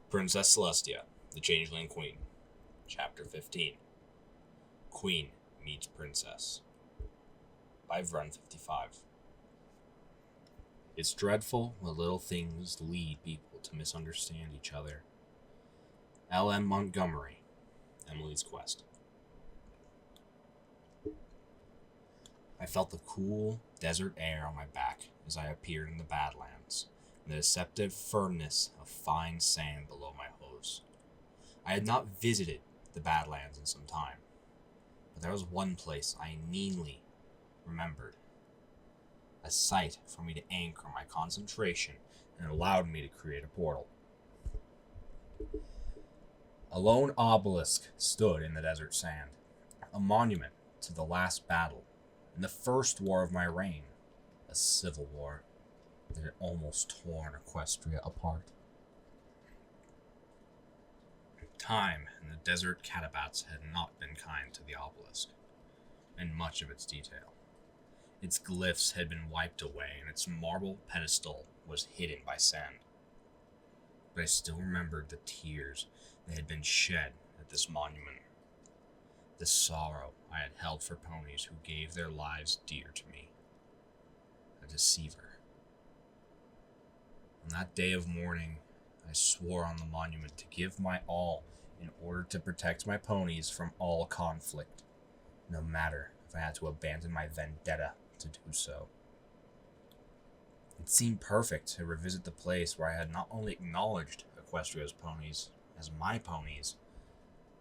Princess Celestia, the Changeling Queen. Chapter 15. Queen Meets Princess. By Run 55. It's dreadful what little things lead people to misunderstand each other. L.M. Montgomery, Emily's Quest. I felt the cool desert air on my back as I appeared in the Badlands, and the deceptive firmness of fine sand below my hooves. I had not visited the Badlands in some time, but there was one place I keenly remembered. A site for me to anchor my concentration and allowed me to create a portal. A lone obelisk stood in the desert sand, a monument to the last battle in the first war of my reign, a civil war that had almost torn Equestria apart. Time and the desert catabats had not been kind to the obelisk, and much of its detail. Its glyphs had been wiped away, and its marble pedestal was hidden by sand. But I still remembered the tears that had been shed at this monument, the sorrow I had held for ponies who gave their lives dear to me. A deceiver. On that day of mourning, I swore on the monument to give my all in order to protect my ponies from all conflict, no matter if I had to abandon my vendetta to do so. It seemed perfect to revisit the place where I had not only acknowledged Equestria's ponies as my ponies,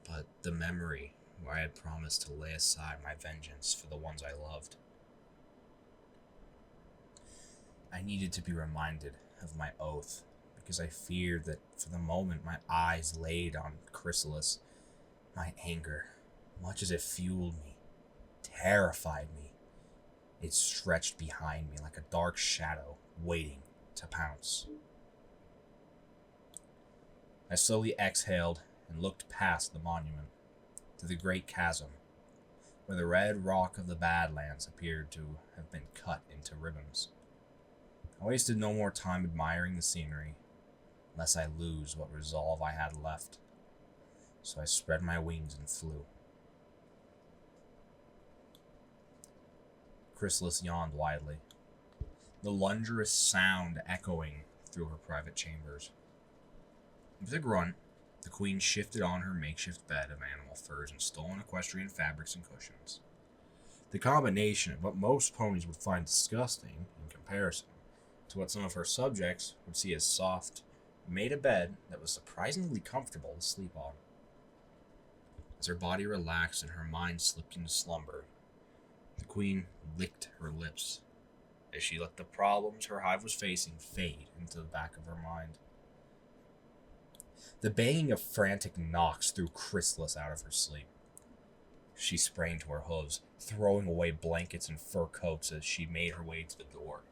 but the memory where I had promised to lay aside my vengeance for the ones I loved. I needed to be reminded of my oath, because I feared that for the moment my eyes laid on chrysalis, my anger, much as it fueled me, terrified me. It stretched behind me like a dark shadow, waiting to pounce. I slowly exhaled and looked past the monument to the great chasm, where the red rock of the Badlands appeared to have been cut into ribbons. I wasted no more time admiring the scenery, lest I lose what resolve I had left, so I spread my wings and flew. Chrysalis yawned widely, the lungerous sound echoing through her private chambers. With a grunt, the queen shifted on her makeshift bed of animal furs and stolen equestrian fabrics and cushions. The combination of what most ponies would find disgusting in comparison to what some of her subjects would see as soft made a bed that was surprisingly comfortable to sleep on. As her body relaxed and her mind slipped into slumber, the queen licked her lips as she let the problems her hive was facing fade into the back of her mind. The banging of frantic knocks threw Chrysalis out of her sleep. She sprang to her hooves, throwing away blankets and fur coats as she made her way to the door.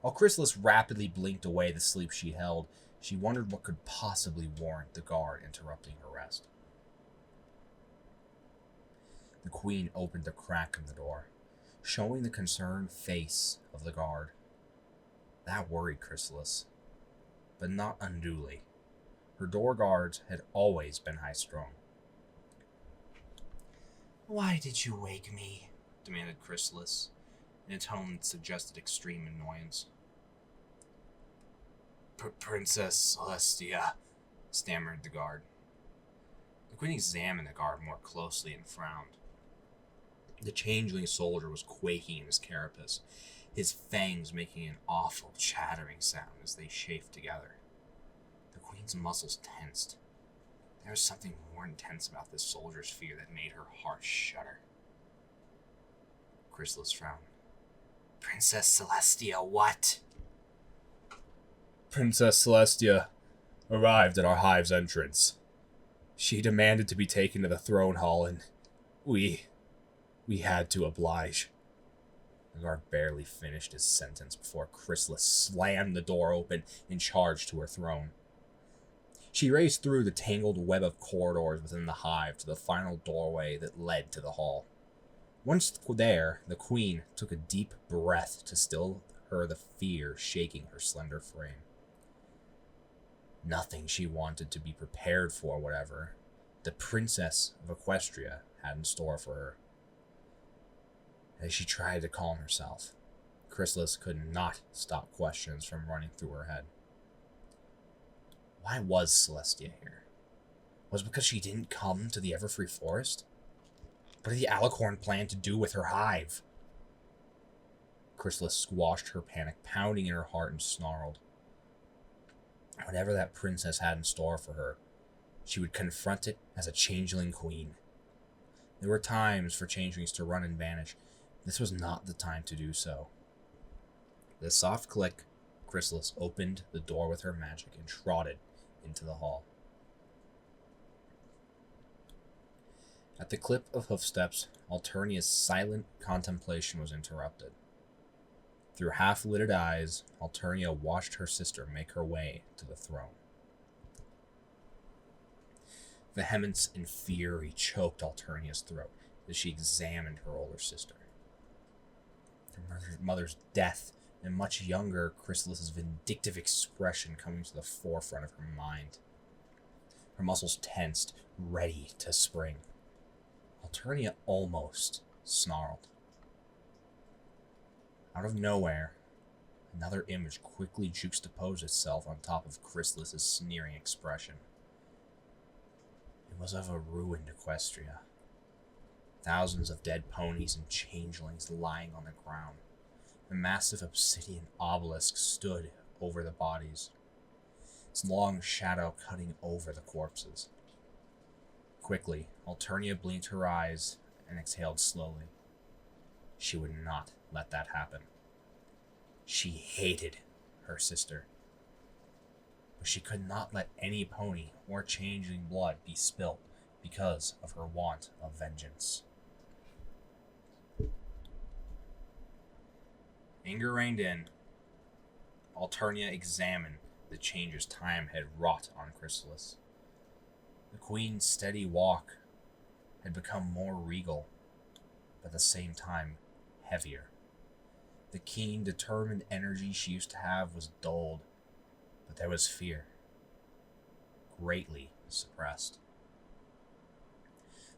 While Chrysalis rapidly blinked away the sleep she held, she wondered what could possibly warrant the guard interrupting her rest. The queen opened a crack in the door, showing the concerned face of the guard. That worried Chrysalis, but not unduly. Her door guards had always been high-strung. "Why did you wake me?" demanded Chrysalis, in a tone that suggested extreme annoyance. Princess Celestia," stammered the guard. The queen examined the guard more closely and frowned. The changeling soldier was quaking in his carapace, his fangs making an awful chattering sound as they chafed together. The queen's muscles tensed. There was something more intense about this soldier's fear that made her heart shudder. Chrysalis frowned. "Princess Celestia, what?" "Princess Celestia arrived at our hive's entrance. She demanded to be taken to the throne hall, and we had to oblige." The guard barely finished his sentence before Chrysalis slammed the door open and charged to her throne. She raced through the tangled web of corridors within the hive to the final doorway that led to the hall. Once there, the queen took a deep breath to still her the fear shaking her slender frame. Nothing she wanted to be prepared for whatever the Princess of Equestria had in store for her. As she tried to calm herself, Chrysalis could not stop questions from running through her head. Why was Celestia here? Was it because she didn't come to the Everfree Forest? What did the Alicorn plan to do with her hive? Chrysalis squashed her panic, pounding in her heart, and snarled. Whatever that princess had in store for her, she would confront it as a changeling queen. There were times for changelings to run and vanish. This was not the time to do so. With a soft click, Chrysalis opened the door with her magic and trotted into the hall. At the clip of hoofsteps, Alternia's silent contemplation was interrupted. Through half-lidded eyes, Alternia watched her sister make her way to the throne. Vehemence and fury choked Alternia's throat as she examined her older sister. Her mother's death and much younger Chrysalis's vindictive expression coming to the forefront of her mind. Her muscles tensed, ready to spring. Alternia almost snarled. Out of nowhere, another image quickly juxtaposed itself on top of Chrysalis's sneering expression. It was of a ruined Equestria. Thousands of dead ponies and changelings lying on the ground. A massive obsidian obelisk stood over the bodies, its long shadow cutting over the corpses. Quickly, Alternia blinked her eyes and exhaled slowly. She would not let that happen. She hated her sister. But she could not let any pony or changeling blood be spilt because of her want of vengeance. Anger reigned in. Alternia examined the changes time had wrought on Chrysalis. The queen's steady walk had become more regal, but at the same time heavier. The keen, determined energy she used to have was dulled, but there was fear, greatly suppressed.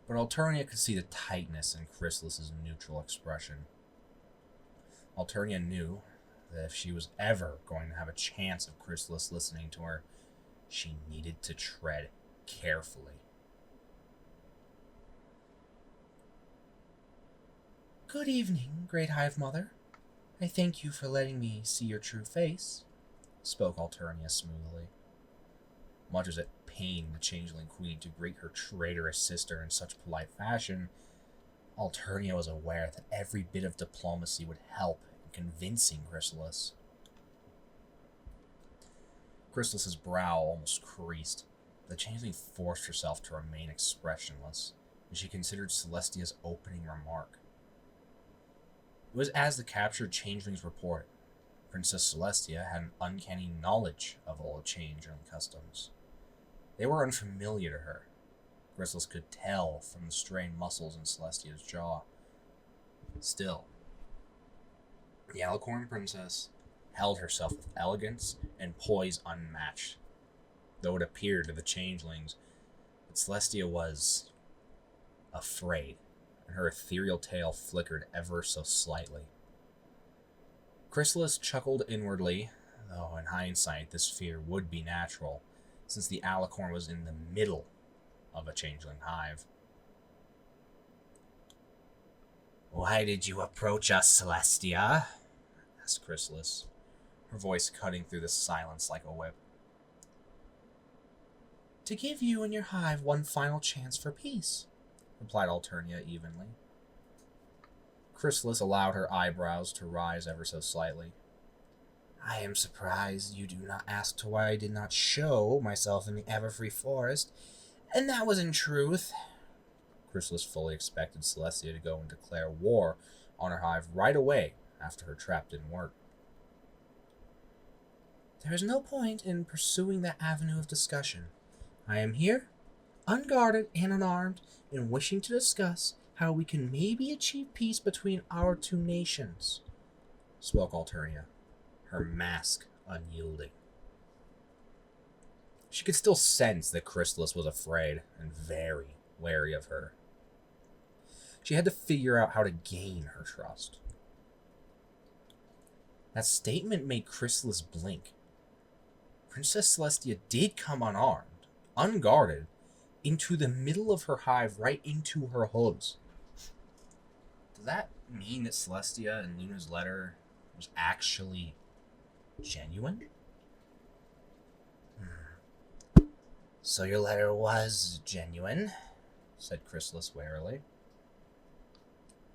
But Alternia could see the tightness in Chrysalis's neutral expression. Alternia knew that if she was ever going to have a chance of Chrysalis listening to her, she needed to tread carefully. Good evening, Great Hive Mother. I thank you for letting me see your true face, spoke Alternia smoothly. Much as it pained the changeling queen to greet her traitorous sister in such polite fashion, Alternia was aware that every bit of diplomacy would help in convincing Chrysalis. Chrysalis's brow almost creased. The changeling forced herself to remain expressionless as she considered Celestia's opening remark. It was as the captured changelings reported. Princess Celestia had an uncanny knowledge of old changeling customs. They were unfamiliar to her. Chrysalis could tell from the strained muscles in Celestia's jaw. Still, the Alicorn princess held herself with elegance and poise unmatched. Though it appeared to the changelings that Celestia was afraid, and her ethereal tail flickered ever so slightly. Chrysalis chuckled inwardly, though in hindsight this fear would be natural, since the Alicorn was in the middle of a changeling hive. Why did you approach us, Celestia? Asked Chrysalis, her voice cutting through the silence like a whip. To give you and your hive one final chance for peace, replied Alternia evenly. Chrysalis allowed her eyebrows to rise ever so slightly. I am surprised you do not ask why I did not show myself in the Everfree Forest, and that was in truth. Chrysalis fully expected Celestia to go and declare war on her hive right away after her trap didn't work. There is no point in pursuing that avenue of discussion. I am here, unguarded and unarmed, and wishing to discuss how we can maybe achieve peace between our two nations, spoke Alternia, her mask unyielding. She could still sense that Chrysalis was afraid and very wary of her. She had to figure out how to gain her trust. That statement made Chrysalis blink. Princess Celestia did come unarmed, unguarded, into the middle of her hive, right into her hoods. Does that mean that Celestia and Luna's letter was actually genuine? So your letter was genuine, said Chrysalis warily.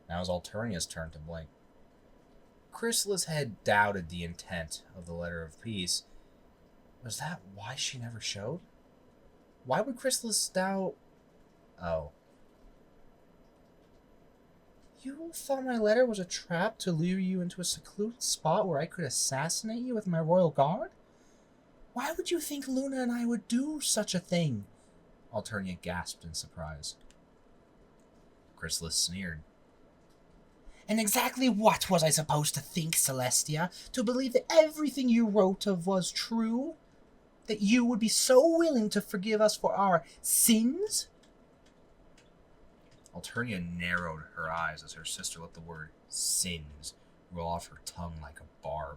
Now it was Alternia's turn to blink. Chrysalis had doubted the intent of the letter of peace. Was that why she never showed? Why would Chrysalis doubt... Oh. You thought my letter was a trap to lure you into a secluded spot where I could assassinate you with my royal guard? Why would you think Luna and I would do such a thing? Alternia gasped in surprise. Chrysalis sneered. And exactly what was I supposed to think, Celestia? To believe that everything you wrote of was true? That you would be so willing to forgive us for our sins? Alternia narrowed her eyes as her sister let the word sins roll off her tongue like a barb.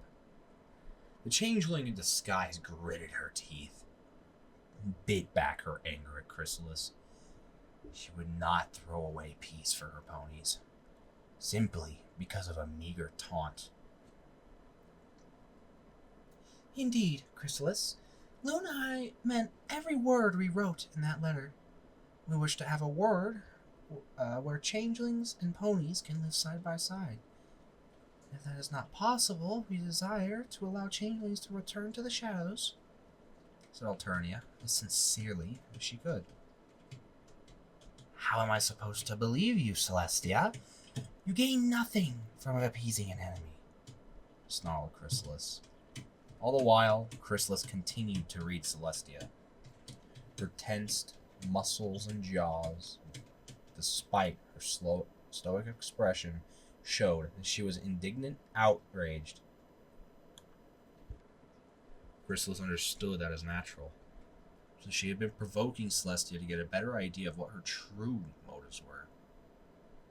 The changeling in disguise gritted her teeth and bit back her anger at Chrysalis. She would not throw away peace for her ponies, simply because of a meager taunt. Indeed, Chrysalis, Luna and I meant every word we wrote in that letter. We wish to have a world where changelings and ponies can live side by side. If that is not possible, we desire to allow changelings to return to the shadows, said Alternia, as sincerely as she could. How am I supposed to believe you, Celestia? You gain nothing from appeasing an enemy, snarled Chrysalis. All the while, Chrysalis continued to read Celestia. Her tensed muscles and jaws, despite her stoic expression, showed that she was indignant, outraged. Chrysalis understood that as natural, since she had been provoking Celestia to get a better idea of what her true motives were.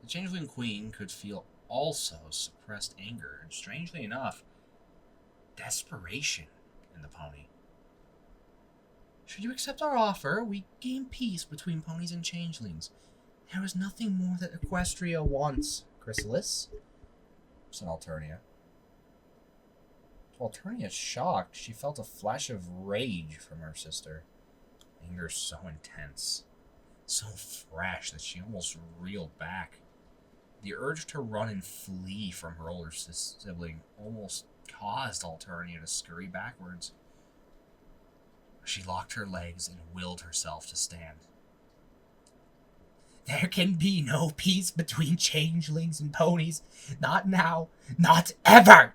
The Changeling Queen could feel also suppressed anger, and strangely enough, desperation in the pony. Should you accept our offer, we gain peace between ponies and changelings. There is nothing more that Equestria wants, Chrysalis, said Alternia. To Alternia's shock, she felt a flash of rage from her sister. Anger so intense, so fresh that she almost reeled back. The urge to run and flee from her older sibling almost caused Alternia to scurry backwards. She locked her legs and willed herself to stand. There can be no peace between changelings and ponies. Not now. Not ever,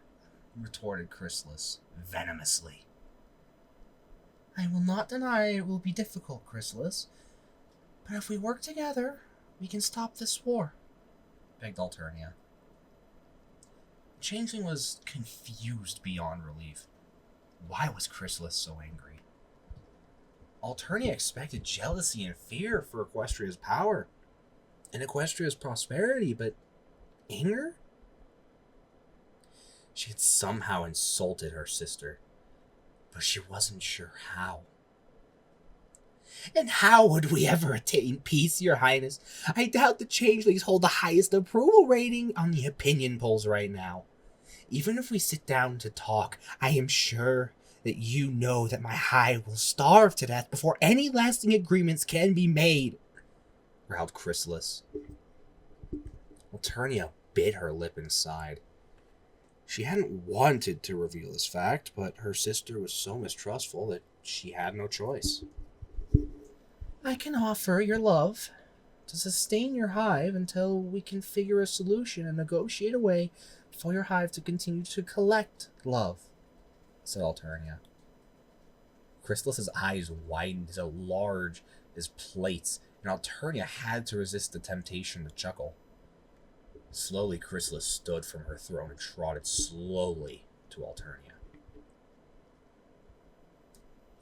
retorted Chrysalis venomously. I will not deny it will be difficult, Chrysalis. But if we work together, we can stop this war, begged Alternia. Changeling was confused beyond relief. Why was Chrysalis so angry? Alternia expected jealousy and fear for Equestria's power and Equestria's prosperity, but anger? She had somehow insulted her sister, but she wasn't sure how. And how would we ever attain peace, Your Highness? I doubt the changelings hold the highest approval rating on the opinion polls right now. Even if we sit down to talk, I am sure that you know that my hive will starve to death before any lasting agreements can be made, growled Chrysalis. Alternia bit her lip and sighed. She hadn't wanted to reveal this fact, but her sister was so mistrustful that she had no choice. I can offer your love to sustain your hive until we can figure a solution and negotiate a way for your hive to continue to collect love, said Alternia. Chrysalis's eyes widened so large as plates, and Alternia had to resist the temptation to chuckle. Slowly, Chrysalis stood from her throne and trotted slowly to Alternia.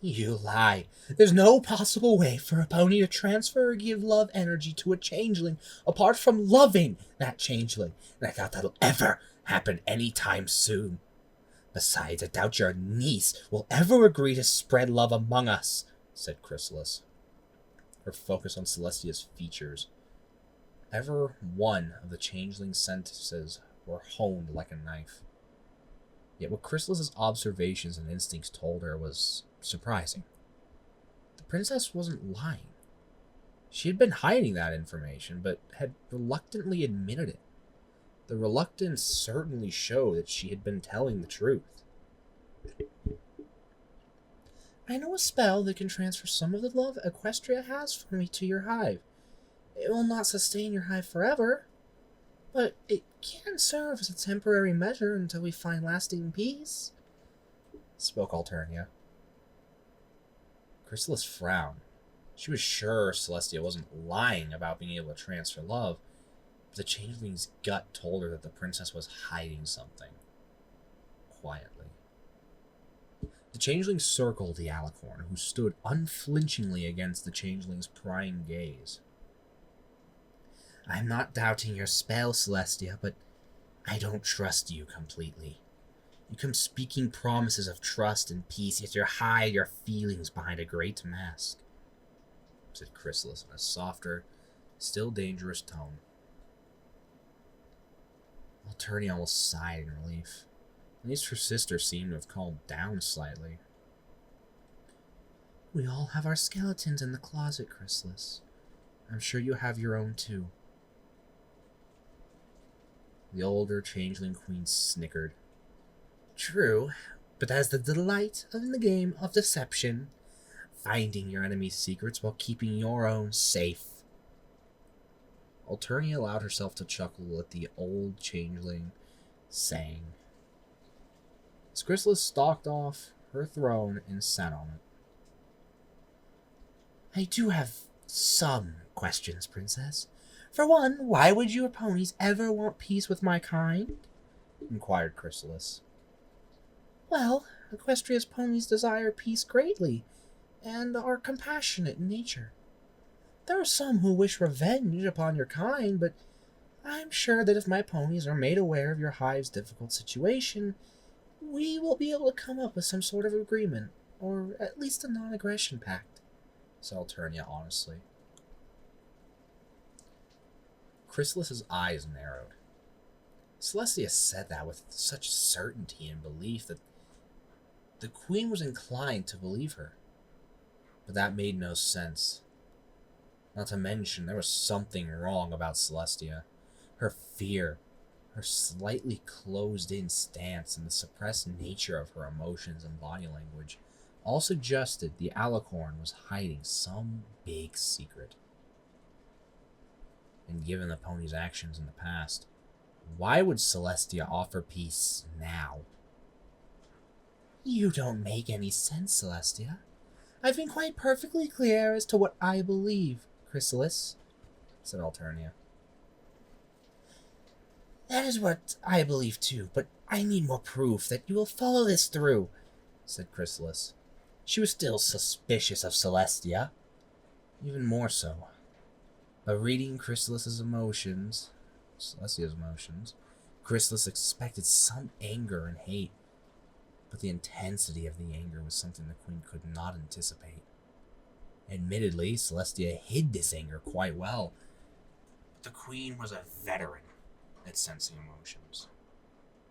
You lie. There's no possible way for a pony to transfer or give love energy to a changeling apart from loving that changeling. And I doubt that'll ever happen anytime soon. Besides, I doubt your niece will ever agree to spread love among us, said Chrysalis, her focus on Celestia's features. Ever one of the changeling's sentences were honed like a knife. Yet what Chrysalis's observations and instincts told her was surprising. The princess wasn't lying. She had been hiding that information, but had reluctantly admitted it. The reluctance certainly showed that she had been telling the truth. I know a spell that can transfer some of the love Equestria has for me to your hive. It will not sustain your hive forever, but it can serve as a temporary measure until we find lasting peace, spoke Alternia. Chrysalis frowned. She was sure Celestia wasn't lying about being able to transfer love, but the changeling's gut told her that the princess was hiding something. Quietly. The changeling circled the alicorn, who stood unflinchingly against the changeling's prying gaze. I'm not doubting your spell, Celestia, but I don't trust you completely. You come speaking promises of trust and peace, yet you hide your feelings behind a great mask, said Chrysalis in a softer, still dangerous tone. Alternia almost sighed in relief. At least her sister seemed to have calmed down slightly. We all have our skeletons in the closet, Chrysalis. I'm sure you have your own too. The older changeling queen snickered. True, but that's the delight of the game of deception. Finding your enemy's secrets while keeping your own safe. Alternia allowed herself to chuckle at the old changeling saying. As Chrysalis stalked off her throne and sat on it. I do have some questions, Princess. For one, why would your ponies ever want peace with my kind? Inquired Chrysalis. Well, Equestria's ponies desire peace greatly, and are compassionate in nature. There are some who wish revenge upon your kind, but I'm sure that if my ponies are made aware of your hive's difficult situation, we will be able to come up with some sort of agreement, or at least a non-aggression pact, said Alternia honestly. Chrysalis's eyes narrowed. Celestia said that with such certainty and belief that the queen was inclined to believe her. But that made no sense. Not to mention, there was something wrong about Celestia. Her fear, her slightly closed-in stance, and the suppressed nature of her emotions and body language all suggested the alicorn was hiding some big secret. And given the pony's actions in the past, why would Celestia offer peace now? You don't make any sense, Celestia. I've been quite perfectly clear as to what I believe, Chrysalis, said Alternia. That is what I believe too, but I need more proof that you will follow this through, said Chrysalis. She was still suspicious of Celestia, even more so. By reading Celestia's emotions, Chrysalis expected some anger and hate, but the intensity of the anger was something the queen could not anticipate. Admittedly, Celestia hid this anger quite well, but the queen was a veteran at sensing emotions.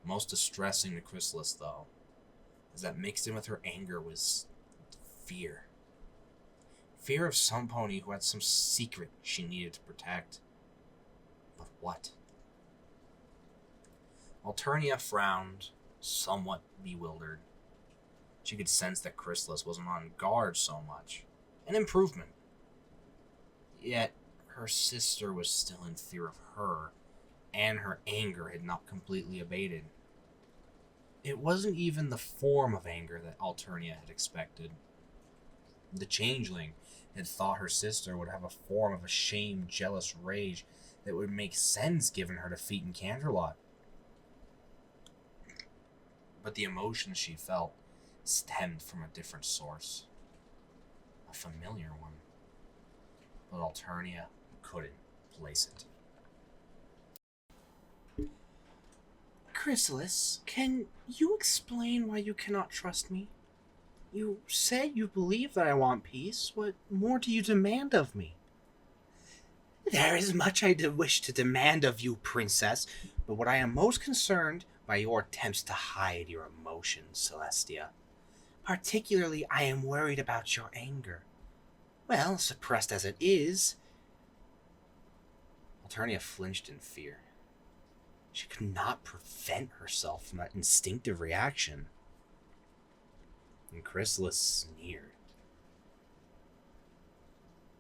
Most distressing to Chrysalis, though, is that mixed in with her anger was fear. Fear of some pony who had some secret she needed to protect. But what? Alternia frowned, somewhat bewildered. She could sense that Chrysalis wasn't on guard so much. An improvement. Yet, her sister was still in fear of her, and her anger had not completely abated. It wasn't even the form of anger that Alternia had expected. The changeling had thought her sister would have a form of ashamed, jealous rage that would make sense given her defeat in Canterlot. But the emotions she felt stemmed from a different source. a familiar one. But Alternia couldn't place it. Chrysalis, can you explain why you cannot trust me? You said you believe that I want peace. What more do you demand of me? There is much I wish to demand of you, princess, but what I am most concerned by your attempts to hide your emotions, Celestia. Particularly, I am worried about your anger. Well, suppressed as it is... Alternia flinched in fear. She could not prevent herself from that instinctive reaction. And Chrysalis sneered.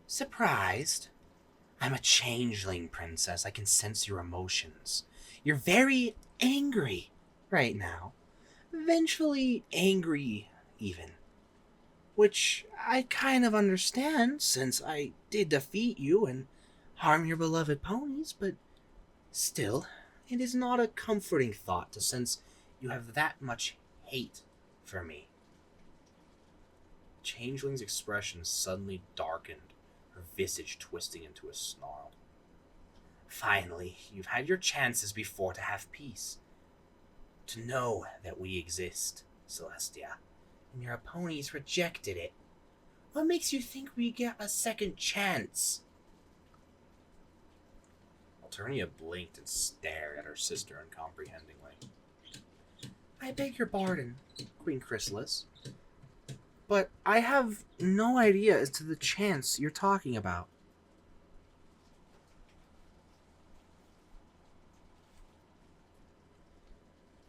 Surprised? I'm a changeling, princess. I can sense your emotions. You're very angry right now. Vengefully angry, even. Which I kind of understand, since I did defeat you and harm your beloved ponies, but still, it is not a comforting thought to sense you have that much hate for me. Changeling's expression suddenly darkened, her visage twisting into a snarl. Finally, you've had your chances before to have peace. To know that we exist, Celestia, and your ponies rejected it. What makes you think we get a second chance? Alternia blinked and stared at her sister uncomprehendingly. I beg your pardon, Queen Chrysalis, but I have no idea as to the chance you're talking about.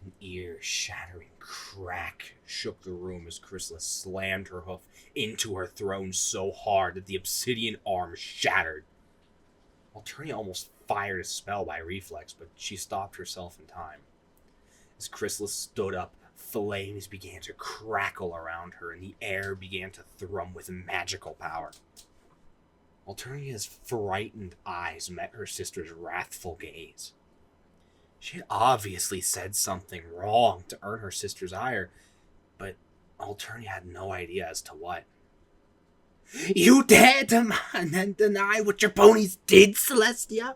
An ear-shattering crack shook the room as Chrysalis slammed her hoof into her throne so hard that the obsidian arm shattered. Alternia almost fired a spell by reflex, but she stopped herself in time. As Chrysalis stood up, flames began to crackle around her, and the air began to thrum with magical power. Alternia's frightened eyes met her sister's wrathful gaze. She had obviously said something wrong to earn her sister's ire, but Alternia had no idea as to what. You dare deny what your ponies did, Celestia?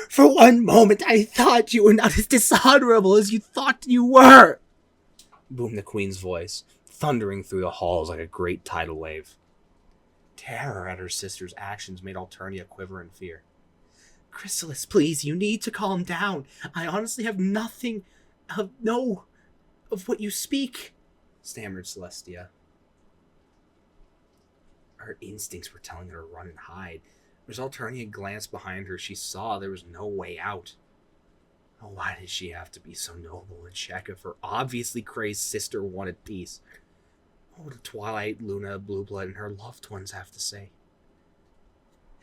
For one moment I thought you were not as dishonorable as you thought you were, boomed the queen's voice, thundering through the halls like a great tidal wave. Terror at her sister's actions made Alternia quiver in fear. Chrysalis, please, you need to calm down. I honestly have nothing of what you speak, stammered Celestia. Her instincts were telling her to run and hide. As Alternia glanced behind her, she saw there was no way out. Oh, why did she have to be so noble and check if her obviously crazed sister wanted peace? What would Twilight, Luna, Blueblood, and her loved ones have to say?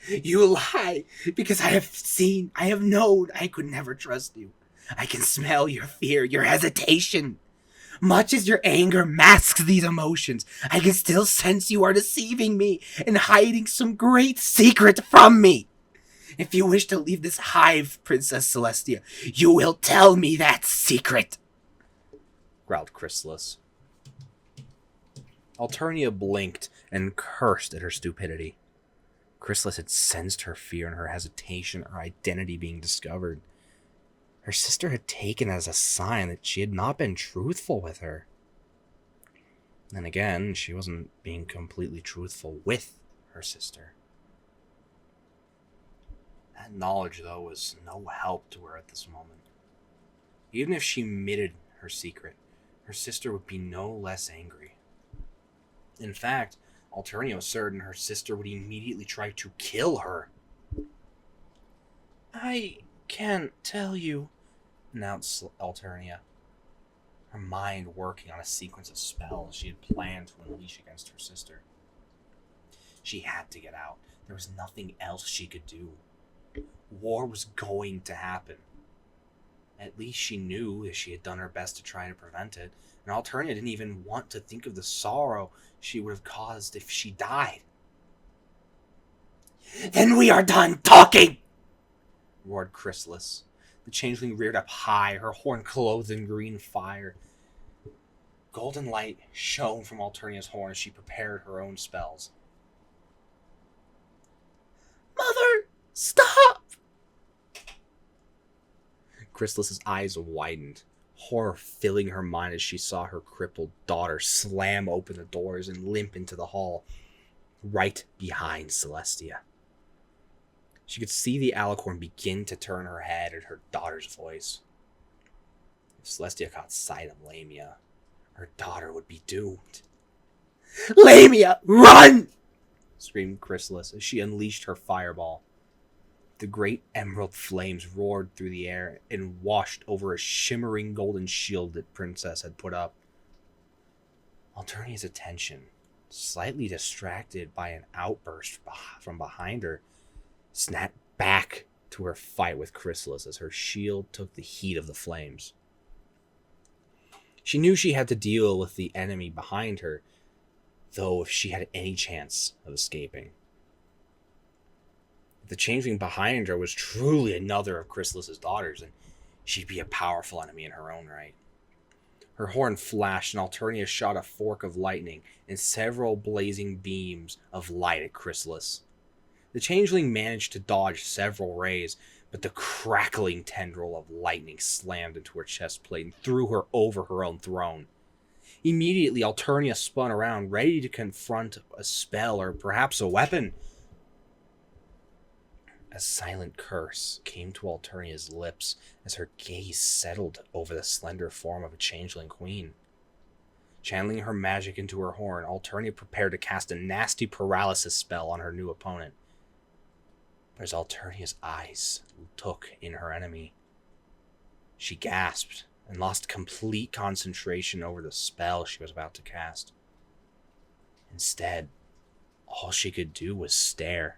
You lie, because I have known I could never trust you. I can smell your fear, your hesitation. Much as your anger masks these emotions, I can still sense you are deceiving me and hiding some great secret from me. If you wish to leave this hive, Princess Celestia, you will tell me that secret, growled Chrysalis. Alternia blinked and cursed at her stupidity. Chrysalis had sensed her fear and her hesitation at her identity being discovered. Her sister had taken it as a sign that she had not been truthful with her. Then again, she wasn't being completely truthful with her sister. That knowledge, though, was no help to her at this moment. Even if she admitted her secret, her sister would be no less angry. In fact, Alternia was certain her sister would immediately try to kill her. I can't tell you, announced Alternia, her mind working on a sequence of spells she had planned to unleash against her sister. She had to get out. There was nothing else she could do. War was going to happen. At least she knew that she had done her best to try to prevent it, and Alternia didn't even want to think of the sorrow she would have caused if she died. Then we are done talking, roared Chrysalis. The changeling reared up high, her horn clothed in green fire. Golden light shone from Alternia's horn as she prepared her own spells. Stop! Chrysalis's eyes widened, horror filling her mind as she saw her crippled daughter slam open the doors and limp into the hall, right behind Celestia. She could see the alicorn begin to turn her head at her daughter's voice. If Celestia caught sight of Lamia, her daughter would be doomed. "Lamia, run!" screamed Chrysalis as she unleashed her fireball. The great emerald flames roared through the air and washed over a shimmering golden shield that Princess had put up. Alternia's attention, slightly distracted by an outburst from behind her, snapped back to her fight with Chrysalis as her shield took the heat of the flames. She knew she had to deal with the enemy behind her, though if she had any chance of escaping. If the changeling behind her was truly another of Chrysalis's daughters, then she'd be a powerful enemy in her own right. Her horn flashed, and Alternia shot a fork of lightning and several blazing beams of light at Chrysalis. The changeling managed to dodge several rays, but the crackling tendril of lightning slammed into her chest plate and threw her over her own throne. Immediately, Alternia spun around, ready to confront a spell or perhaps a weapon. A silent curse came to Alternia's lips as her gaze settled over the slender form of a changeling queen. Channeling her magic into her horn, Alternia prepared to cast a nasty paralysis spell on her new opponent. But as Alternia's eyes took in her enemy, she gasped and lost complete concentration over the spell she was about to cast. Instead, all she could do was stare.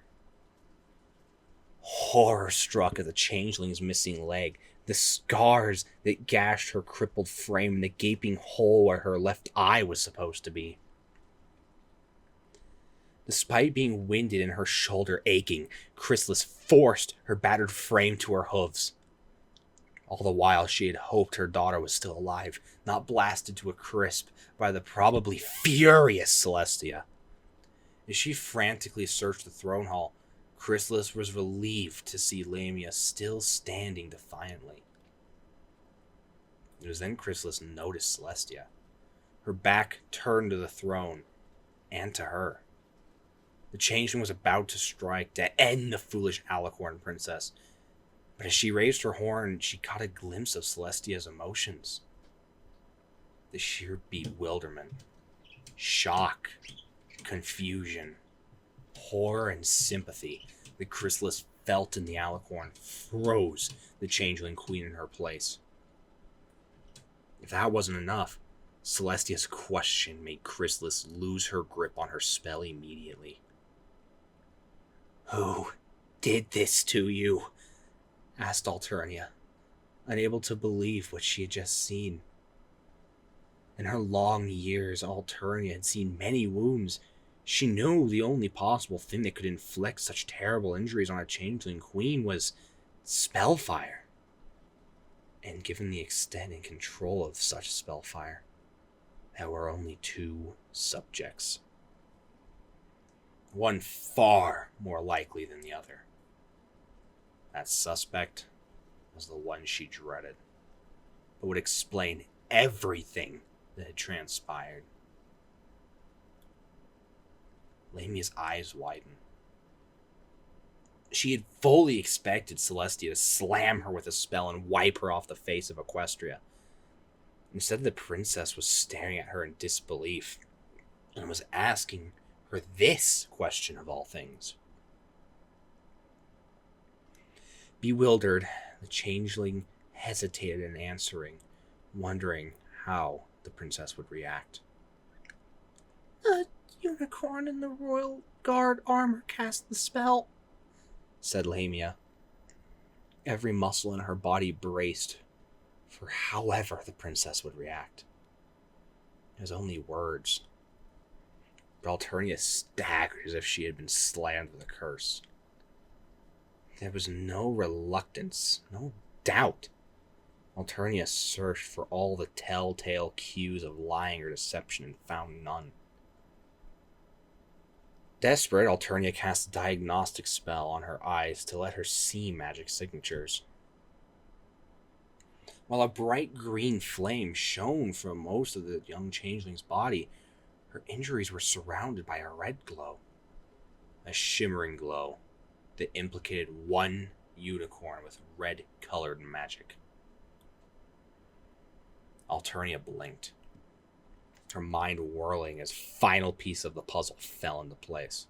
Horror struck at the changeling's missing leg, the scars that gashed her crippled frame, and the gaping hole where her left eye was supposed to be. Despite being winded and her shoulder aching, Chrysalis forced her battered frame to her hooves. All the while, she had hoped her daughter was still alive, not blasted to a crisp by the probably furious Celestia. As she frantically searched the throne hall, Chrysalis was relieved to see Lamia still standing defiantly. It was then Chrysalis noticed Celestia, her back turned to the throne and to her. The changeling was about to strike to end the foolish alicorn princess, but as she raised her horn, she caught a glimpse of Celestia's emotions. The sheer bewilderment, shock, confusion, horror, and sympathy that Chrysalis felt in the alicorn froze the changeling queen in her place. If that wasn't enough, Celestia's question made Chrysalis lose her grip on her spell immediately. "Who did this to you?" asked Alternia, unable to believe what she had just seen. In her long years, Alternia had seen many wounds. She knew the only possible thing that could inflict such terrible injuries on a changeling queen was spellfire. And given the extent and control of such spellfire, there were only two subjects. One far more likely than the other. That suspect was the one she dreaded, but would explain everything that had transpired. Lamia's eyes widened. She had fully expected Celestia to slam her with a spell and wipe her off the face of Equestria. Instead, the princess was staring at her in disbelief and was asking her this question of all things. Bewildered, the changeling hesitated in answering, wondering how the princess would react. "A unicorn in the royal guard armor cast the spell," said Lamia. Every muscle in her body braced for however the princess would react. It was only words, but Alternia staggered as if she had been slammed with a curse. There was no reluctance, no doubt. Alternia searched for all the telltale cues of lying or deception and found none. Desperate, Alternia cast a diagnostic spell on her eyes to let her see magic signatures. While a bright green flame shone from most of the young changeling's body, her injuries were surrounded by a red glow. A shimmering glow that implicated one unicorn with red-colored magic. Alternia blinked, her mind whirling as final piece of the puzzle fell into place.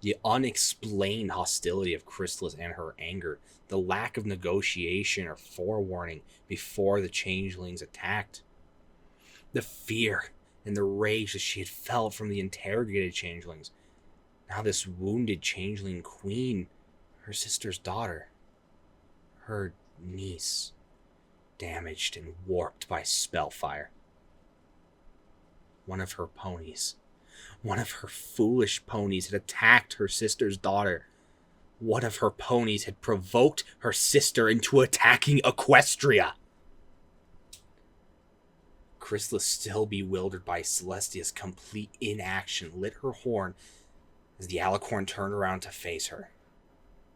The unexplained hostility of Chrysalis and her anger, the lack of negotiation or forewarning before the changelings attacked, the fear and the rage that she had felt from the interrogated changelings. Now this wounded changeling queen, her sister's daughter, her niece, damaged and warped by spellfire. One of her ponies, one of her foolish ponies had attacked her sister's daughter. One of her ponies had provoked her sister into attacking Equestria. Chrysalis, still bewildered by Celestia's complete inaction, lit her horn as the alicorn turned around to face her.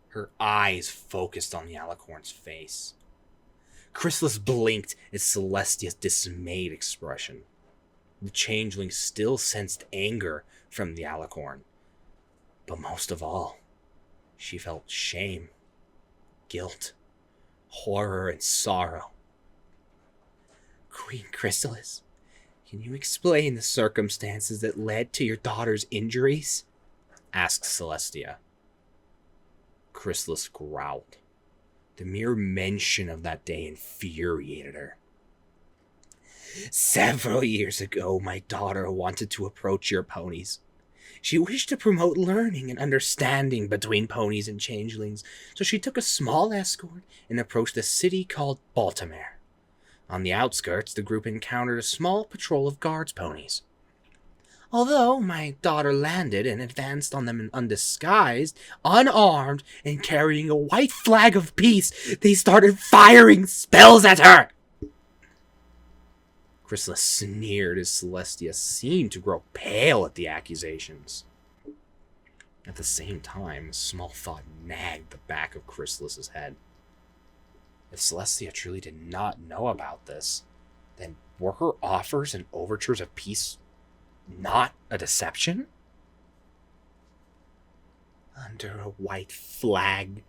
Her eyes focused on the alicorn's face. Chrysalis blinked at Celestia's dismayed expression. The changeling still sensed anger from the alicorn, but most of all, she felt shame, guilt, horror, and sorrow. Queen Chrysalis, can you explain the circumstances that led to your daughter's injuries? Asked Celestia. Chrysalis growled. The mere mention of that day infuriated her. Several years ago, my daughter wanted to approach your ponies. She wished to promote learning and understanding between ponies and changelings, so she took a small escort and approached a city called Baltimore. On the outskirts, the group encountered a small patrol of guards ponies. Although my daughter landed and advanced on them undisguised, unarmed, and carrying a white flag of peace, they started firing spells at her. Chrysalis sneered as Celestia seemed to grow pale at the accusations. At the same time, a small thought nagged the back of Chrysalis's head. If Celestia truly did not know about this, then were her offers and overtures of peace not a deception? Under a white flag,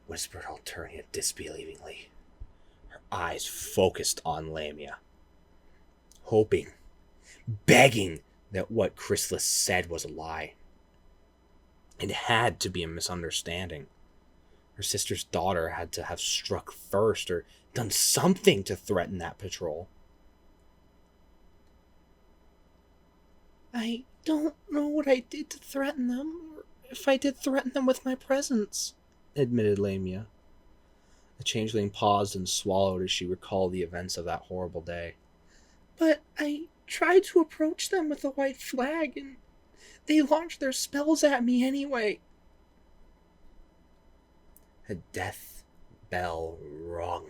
whispered Alternia disbelievingly, her eyes focused on Lamia, hoping, begging that what Chrysalis said was a lie. It had to be a misunderstanding. Her sister's daughter had to have struck first or done something to threaten that patrol. I don't know what I did to threaten them, or if I did threaten them with my presence, admitted Lamia. The changeling paused and swallowed as she recalled the events of that horrible day. But I tried to approach them with a white flag, and they launched their spells at me anyway. A death bell rung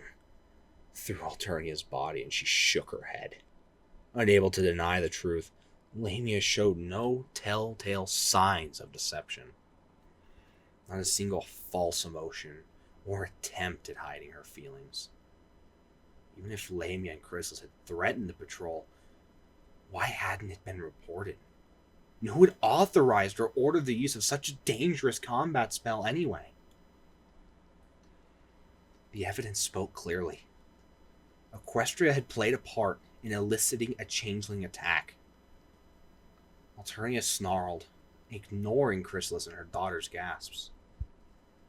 through Alternia's body, and she shook her head. Unable to deny the truth, Lamia showed no telltale signs of deception. Not a single false emotion or attempt at hiding her feelings. Even if Lamia and Chrysalis had threatened the patrol, why hadn't it been reported? And who had authorized or ordered the use of such a dangerous combat spell anyway? The evidence spoke clearly. Equestria had played a part in eliciting a changeling attack. Alternia snarled, ignoring Chrysalis and her daughter's gasps.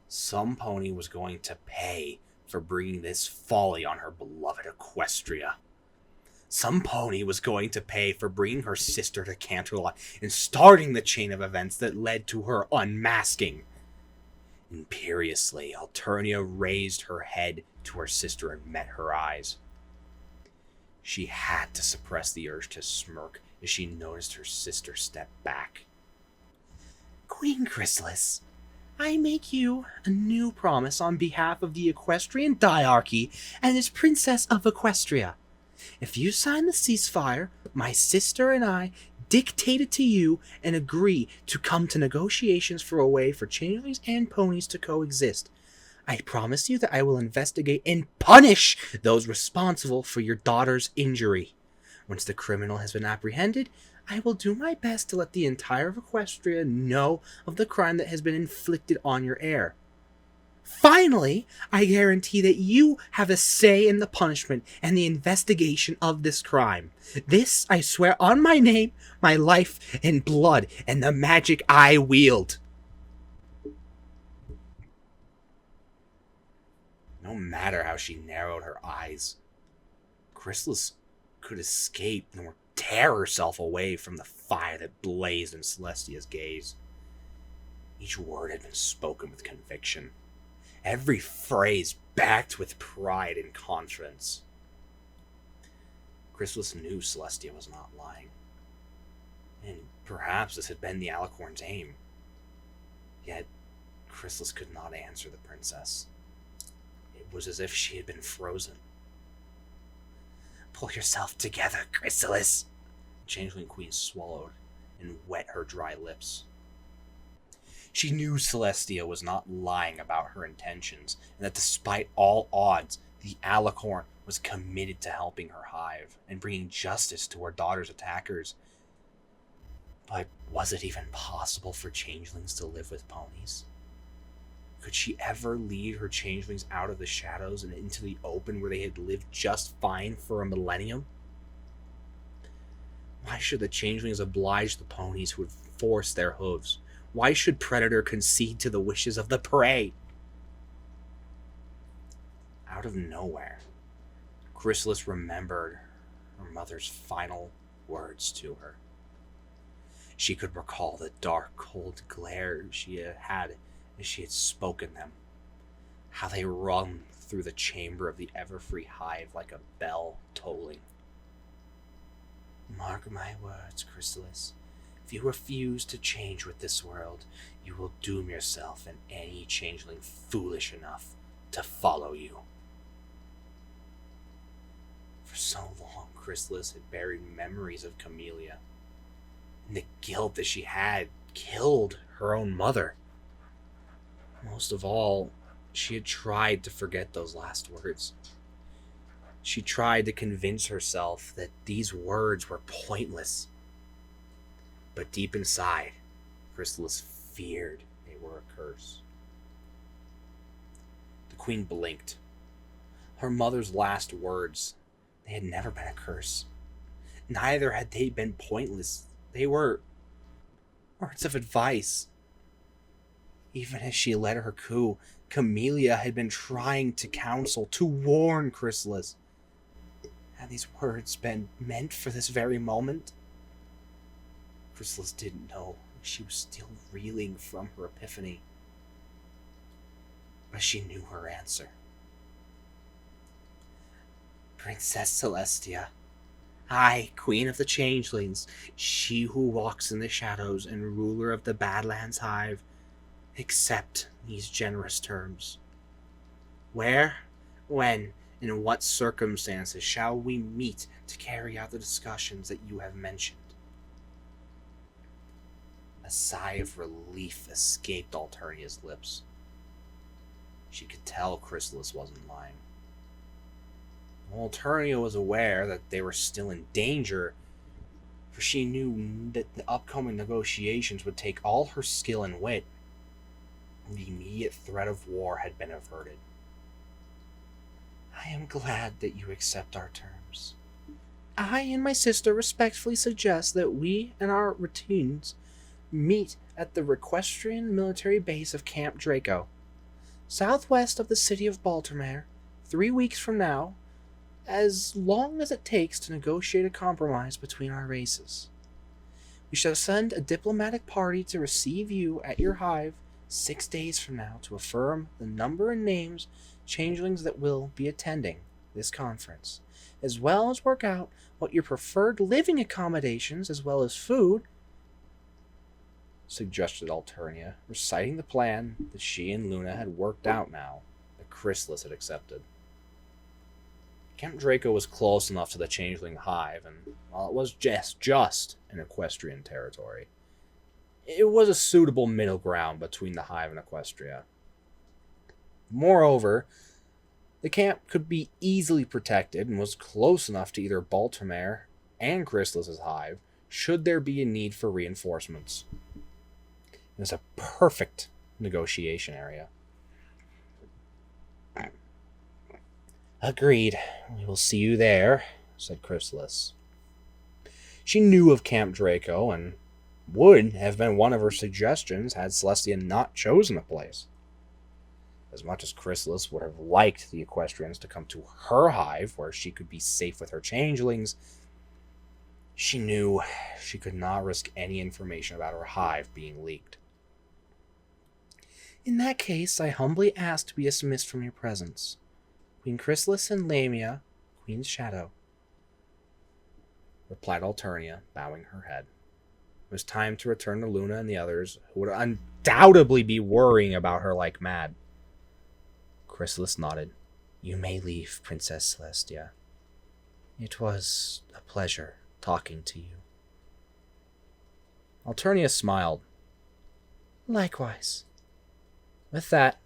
Some pony was going to pay for bringing this folly on her beloved Equestria. Some pony was going to pay for bringing her sister to Canterlot and starting the chain of events that led to her unmasking. Imperiously, Alternia raised her head to her sister and met her eyes. She had to suppress the urge to smirk as she noticed her sister step back. Queen Chrysalis, I make you a new promise on behalf of the Equestrian Diarchy and as Princess of Equestria. If you sign the ceasefire, my sister and I dictated to you and agree to come to negotiations for a way for changelings and ponies to coexist. I promise you that I will investigate and punish those responsible for your daughter's injury. Once the criminal has been apprehended, I will do my best to let the entire Equestria know of the crime that has been inflicted on your heir. Finally, I guarantee that you have a say in the punishment and the investigation of this crime. This, I swear on my name, my life, and blood, and the magic I wield. No matter how she narrowed her eyes, Chrysalis could escape nor tear herself away from the fire that blazed in Celestia's gaze. Each word had been spoken with conviction, every phrase backed with pride and confidence. Chrysalis knew Celestia was not lying, and perhaps this had been the Alicorn's aim. Yet, Chrysalis could not answer the princess. It was as if she had been frozen. Pull yourself together, Chrysalis, the Changeling Queen swallowed and wet her dry lips. She knew Celestia was not lying about her intentions, and that despite all odds, the Alicorn was committed to helping her hive and bringing justice to her daughter's attackers. But was it even possible for changelings to live with ponies? Could she ever lead her changelings out of the shadows and into the open where they had lived just fine for a millennium? Why should the changelings oblige the ponies who would force their hooves? Why should Predator concede to the wishes of the prey? Out of nowhere, Chrysalis remembered her mother's final words to her. She could recall the dark, cold glare she had as she had spoken them, how they rung through the chamber of the ever-free hive like a bell tolling. Mark my words, Chrysalis. If you refuse to change with this world, you will doom yourself and any changeling foolish enough to follow you. For so long, Chrysalis had buried memories of Camellia, and the guilt that she had killed her own mother. Most of all, she had tried to forget those last words. She tried to convince herself that these words were pointless. But deep inside, Chrysalis feared they were a curse. The queen blinked. Her mother's last words, they had never been a curse. Neither had they been pointless. They were words of advice. Even as she led her coup, Camellia had been trying to counsel, to warn Chrysalis. Had these words been meant for this very moment? Chrysalis didn't know. She was still reeling from her epiphany. But she knew her answer. Princess Celestia, I, Queen of the Changelings, she who walks in the shadows and ruler of the Badlands Hive, accept these generous terms. Where, when, and in what circumstances shall we meet to carry out the discussions that you have mentioned? A sigh of relief escaped Alternia's lips. She could tell Chrysalis wasn't lying. Alternia was aware that they were still in danger, for she knew that the upcoming negotiations would take all her skill and wit. The immediate threat of war had been averted. I am glad that you accept our terms. I and my sister respectfully suggest that we and our retains meet at the Requestrian military base of Camp Draco, southwest of the city of Baltimore, 3 weeks from now, as long as it takes to negotiate a compromise between our races. We shall send a diplomatic party to receive you at your hive 6 days from now to affirm the number and names changelings that will be attending this conference, as well as work out what your preferred living accommodations as well as food, suggested Alternia, reciting the plan that she and Luna had worked out now that Chrysalis had accepted. Camp Draco was close enough to the Changeling hive, and while it was just in equestrian territory, it was a suitable middle ground between the hive and Equestria. Moreover, the camp could be easily protected and was close enough to either Baltimore and Chrysalis's hive should there be a need for reinforcements. It was a perfect negotiation area. Agreed. We will see you there, said Chrysalis. She knew of Camp Draco and would have been one of her suggestions had Celestia not chosen a place. As much as Chrysalis would have liked the equestrians to come to her hive where she could be safe with her changelings, she knew she could not risk any information about her hive being leaked. In that case, I humbly ask to be dismissed from your presence. Queen Chrysalis and Lamia, Queen's Shadow, replied Alternia, bowing her head. It was time to return to Luna and the others, who would undoubtedly be worrying about her like mad. Chrysalis nodded. You may leave, Princess Celestia. It was a pleasure talking to you. Alternia smiled. Likewise. With that,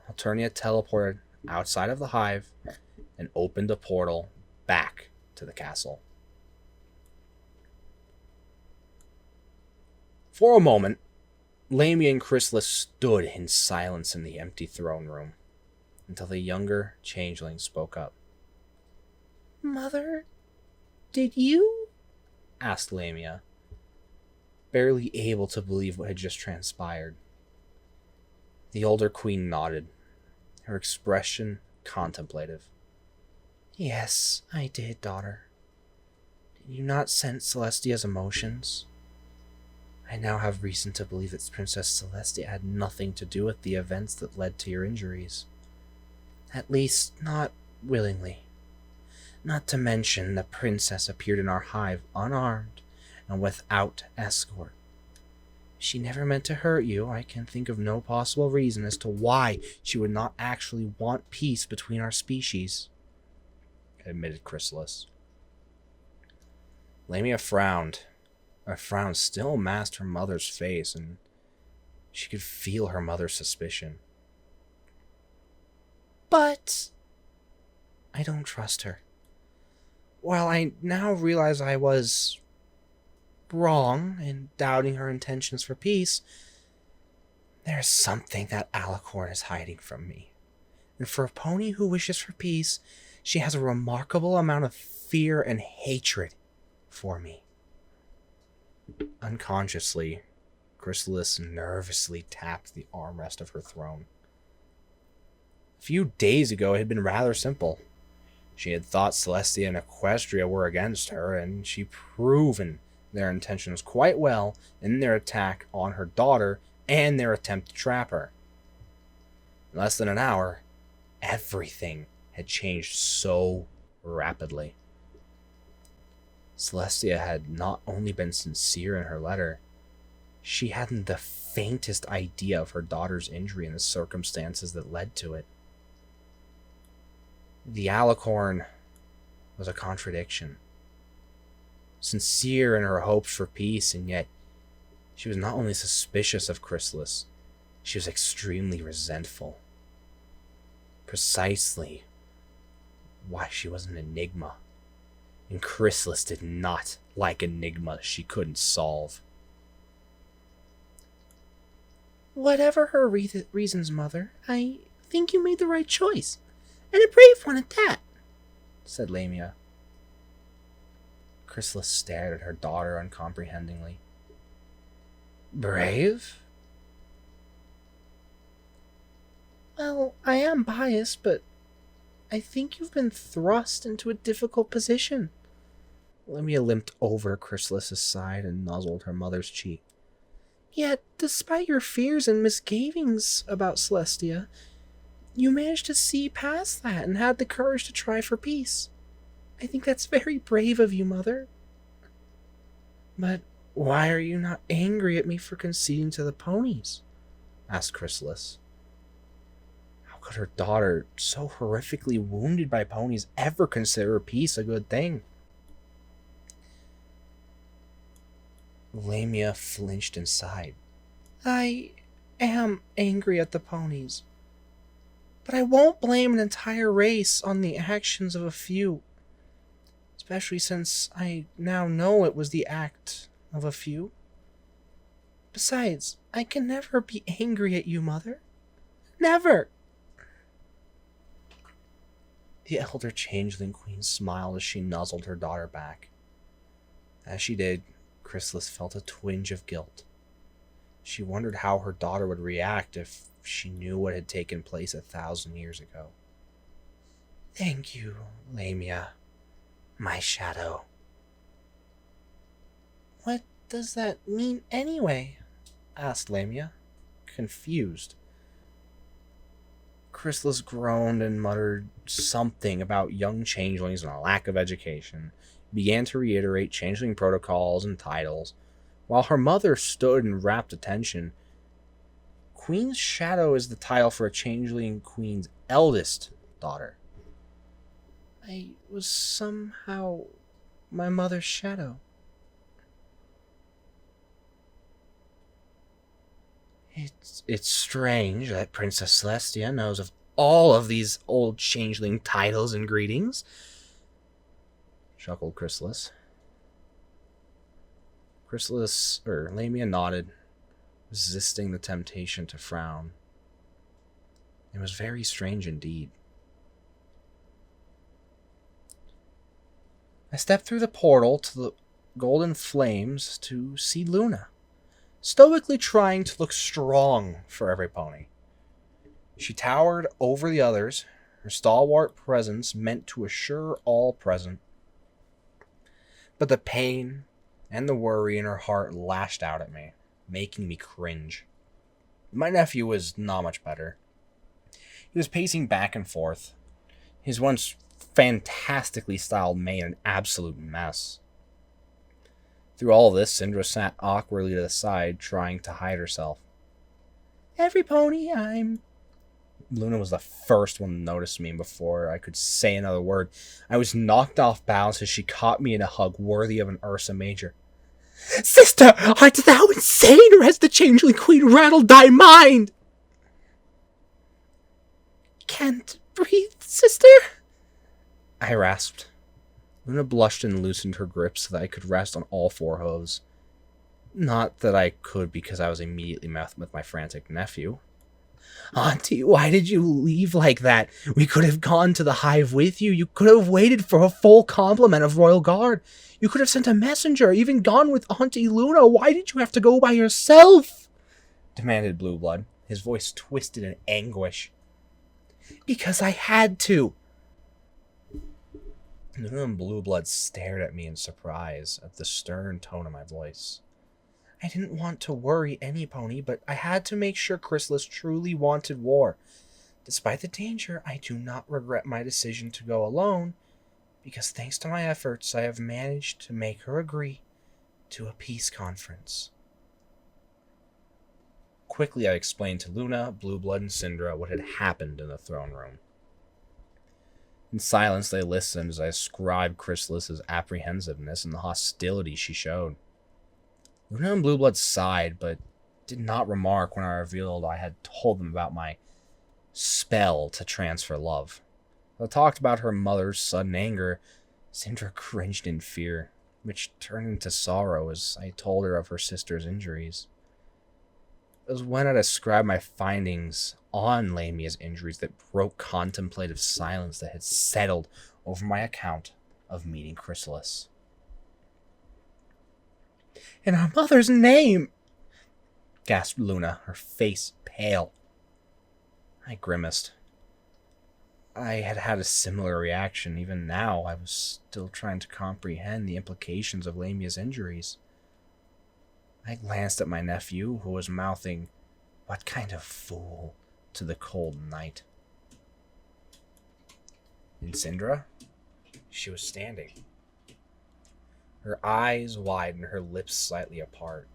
Alternia teleported outside of the hive and opened a portal back to the castle. For a moment, Lamia and Chrysalis stood in silence in the empty throne room, until the younger changeling spoke up. Mother, did you? Asked Lamia, barely able to believe what had just transpired. The older queen nodded, her expression contemplative. Yes, I did, daughter. Did you not sense Celestia's emotions? I now have reason to believe that Princess Celestia had nothing to do with the events that led to your injuries. At least, not willingly. Not to mention, the princess appeared in our hive unarmed and without escort. She never meant to hurt you. I can think of no possible reason as to why she would not actually want peace between our species, admitted Chrysalis. Lamia frowned. A frown still masked her mother's face, and she could feel her mother's suspicion. But I don't trust her. While I now realize I was wrong in doubting her intentions for peace, there's something that Alicorn is hiding from me. And for a pony who wishes for peace, she has a remarkable amount of fear and hatred for me. Unconsciously, Chrysalis nervously tapped the armrest of her throne. A few days ago, it had been rather simple. She had thought Celestia and Equestria were against her, and she'd proven their intentions quite well in their attack on her daughter and their attempt to trap her. In less than an hour, everything had changed so rapidly. Celestia had not only been sincere in her letter, she hadn't the faintest idea of her daughter's injury and the circumstances that led to it. The Alicorn was a contradiction. Sincere in her hopes for peace, and yet she was not only suspicious of Chrysalis, she was extremely resentful. Precisely why she was an enigma. And Chrysalis did not like enigmas she couldn't solve. Whatever her reasons, Mother, I think you made the right choice. And a brave one at that, said Lamia. Chrysalis stared at her daughter uncomprehendingly. Brave? Well, I am biased, but I think you've been thrust into a difficult position. Lamia limped over Chrysalis's side and nuzzled her mother's cheek. Yet, despite your fears and misgivings about Celestia, you managed to see past that and had the courage to try for peace. I think that's very brave of you, Mother. But why are you not angry at me for conceding to the ponies? Asked Chrysalis. How could her daughter, so horrifically wounded by ponies, ever consider her peace a good thing? Lamia flinched and sighed. I am angry at the ponies, but I won't blame an entire race on the actions of a few, especially since I now know it was the act of a few. Besides, I can never be angry at you, Mother. Never! The elder changeling queen smiled as she nuzzled her daughter back. As she did, Chrysalis felt a twinge of guilt. She wondered how her daughter would react if she knew what had taken place 1,000 years ago. Thank you, Lamia, my shadow. What does that mean anyway? Asked Lamia, confused. Chrysalis groaned and muttered something about young changelings and a lack of education, began to reiterate changeling protocols and titles, while her mother stood in rapt attention. Queen's Shadow is the title for a changeling queen's eldest daughter. I was somehow my mother's shadow. It's strange that Princess Celestia knows of all of these old changeling titles and greetings, chuckled Chrysalis. Lamia nodded, resisting the temptation to frown. It was very strange indeed. I stepped through the portal to the golden flames to see Luna, stoically trying to look strong for every pony. She towered over the others, her stalwart presence meant to assure all present. But the pain and the worry in her heart lashed out at me, making me cringe. My nephew was not much better. He was pacing back and forth, his once fantastically styled mane an absolute mess. Through all this, Syndra sat awkwardly to the side, trying to hide herself. Every pony Luna was the first one to notice me, and before I could say another word, I was knocked off balance as she caught me in a hug worthy of an Ursa Major. Sister, art thou insane, or has the changeling queen rattled thy mind? Can't breathe, sister? I rasped. Luna blushed and loosened her grip so that I could rest on all four hooves. Not that I could, because I was immediately met with my frantic nephew. Auntie, why did you leave like that? We could have gone to the hive with you. You could have waited for a full complement of royal guard. You could have sent a messenger, even gone with Auntie Luna. Why did you have to go by yourself? Demanded Blue Blood, his voice twisted in anguish. Because I had to. Luna and Blue Blood stared at me in surprise at the stern tone of my voice. I didn't want to worry any pony, but I had to make sure Chrysalis truly wanted war. Despite the danger, I do not regret my decision to go alone, because thanks to my efforts, I have managed to make her agree to a peace conference. Quickly, I explained to Luna, Blue Blood, and Syndra what had happened in the throne room. In silence, they listened as I ascribed Chrysalis's apprehensiveness and the hostility she showed. Luna and Blue Blood sighed, but did not remark when I revealed I had told them about my spell to transfer love. When I talked about her mother's sudden anger, Syndra cringed in fear, which turned into sorrow as I told her of her sister's injuries. It was when I described my findings on Lamia's injuries that broke contemplative silence that had settled over my account of meeting Chrysalis. In our mother's name, gasped Luna, her face pale. I grimaced. I had had a similar reaction. Even now, I was still trying to comprehend the implications of Lamia's injuries. I glanced at my nephew, who was mouthing, "What kind of fool?" to the cold night. In Syndra, she was standing. Her eyes wide and her lips slightly apart.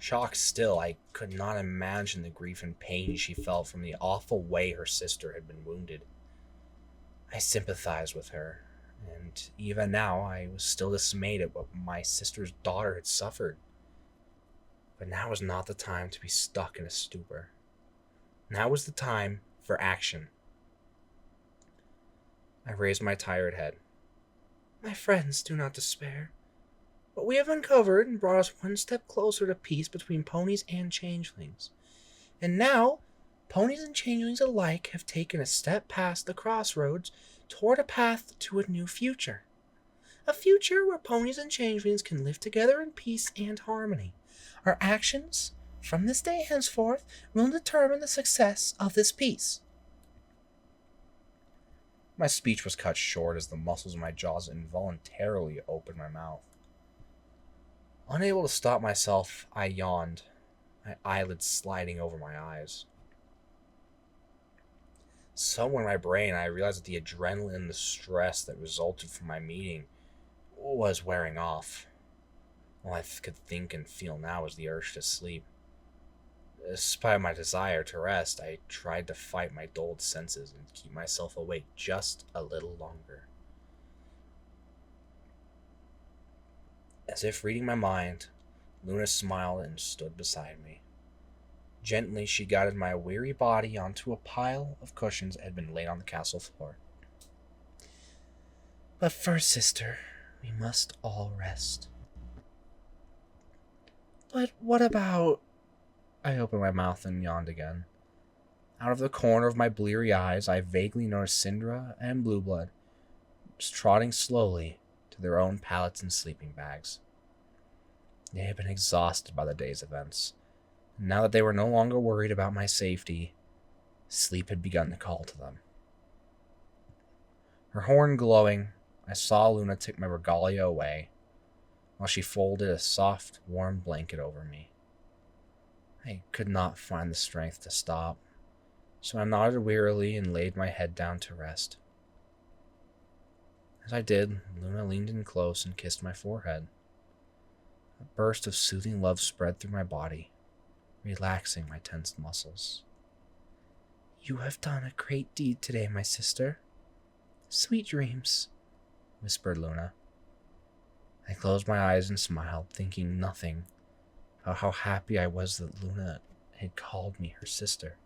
Shocked still, I could not imagine the grief and pain she felt from the awful way her sister had been wounded. I sympathized with her, and even now I was still dismayed at what my sister's daughter had suffered. But now was not the time to be stuck in a stupor. Now was the time for action. I raised my tired head. My friends, do not despair. What we have uncovered and brought us one step closer to peace between ponies and changelings. And now, ponies and changelings alike have taken a step past the crossroads toward a path to a new future. A future where ponies and changelings can live together in peace and harmony. Our actions, from this day henceforth, will determine the success of this peace. My speech was cut short as the muscles of my jaws involuntarily opened my mouth. Unable to stop myself, I yawned, my eyelids sliding over my eyes. Somewhere in my brain, I realized that the adrenaline and the stress that resulted from my meeting was wearing off. All I could think and feel now was the urge to sleep. Despite my desire to rest, I tried to fight my dulled senses and keep myself awake just a little longer. As if reading my mind, Luna smiled and stood beside me. Gently, she guided my weary body onto a pile of cushions that had been laid on the castle floor. But first, sister, we must all rest. But what about... I opened my mouth and yawned again. Out of the corner of my bleary eyes, I vaguely noticed Syndra and Blueblood just trotting slowly to their own pallets and sleeping bags. They had been exhausted by the day's events. Now that they were no longer worried about my safety, sleep had begun to call to them. Her horn glowing, I saw Luna take my regalia away, while she folded a soft, warm blanket over me. I could not find the strength to stop, so I nodded wearily and laid my head down to rest. As I did, Luna leaned in close and kissed my forehead. A burst of soothing love spread through my body, relaxing my tensed muscles. You have done a great deed today, my sister. Sweet dreams, whispered Luna. I closed my eyes and smiled, thinking nothing about how happy I was that Luna had called me her sister.